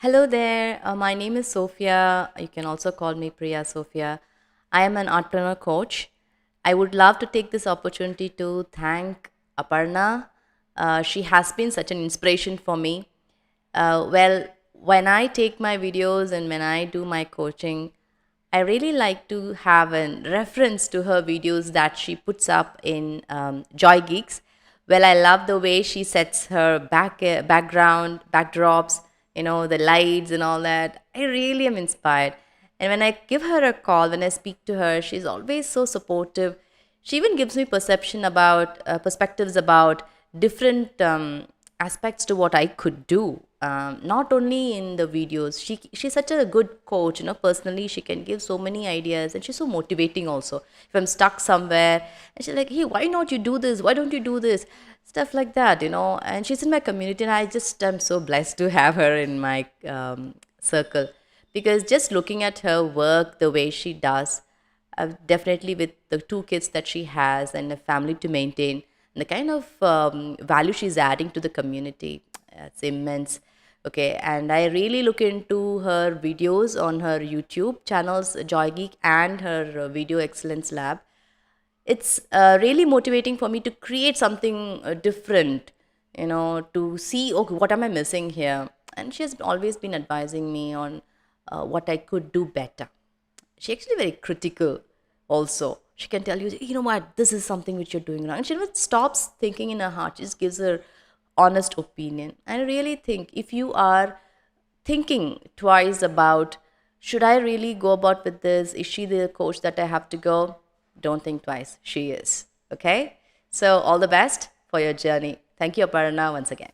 Hello there. My name is Sophia. You can also call me Priya Sophia. I am an entrepreneur coach. I would love to take this opportunity to thank Aparna. She has been such an inspiration for me. When I take my videos and when I do my coaching, I really like to have a reference to her videos that she puts up in Joy Geeks. Well, I love the way she sets her background, backdrops, the lights and all that. I really am inspired. And when I give her a call, when I speak to her, she's always so supportive. She even gives me perspectives about different aspects to what I could do. Not only in the videos, she's such a good coach. Personally, she can give so many ideas, and she's so motivating. Also, if I'm stuck somewhere, and she's like, "Hey, why not you do this? Why don't you do this?" Stuff like that. And she's in my community, and I just am so blessed to have her in my circle because just looking at her work, the way she does, definitely with the two kids that she has and a family to maintain, and the kind of value she's adding to the community, it's immense. Okay, and I really look into her videos on her YouTube channels, Joy Geek, and her Video Excellence Lab. It's really motivating for me to create something different, to see, okay, what am I missing here? And she has always been advising me on what I could do better. She actually very critical also. She can tell you, you know what, this is something which you're doing wrong. And she never stops thinking in her heart. She just gives her honest opinion. And I really think if you are thinking twice about should I really go about with this? Is she the coach that I have to go? Don't think twice. She is. Okay? So all the best for your journey. Thank you, Aparna, once again.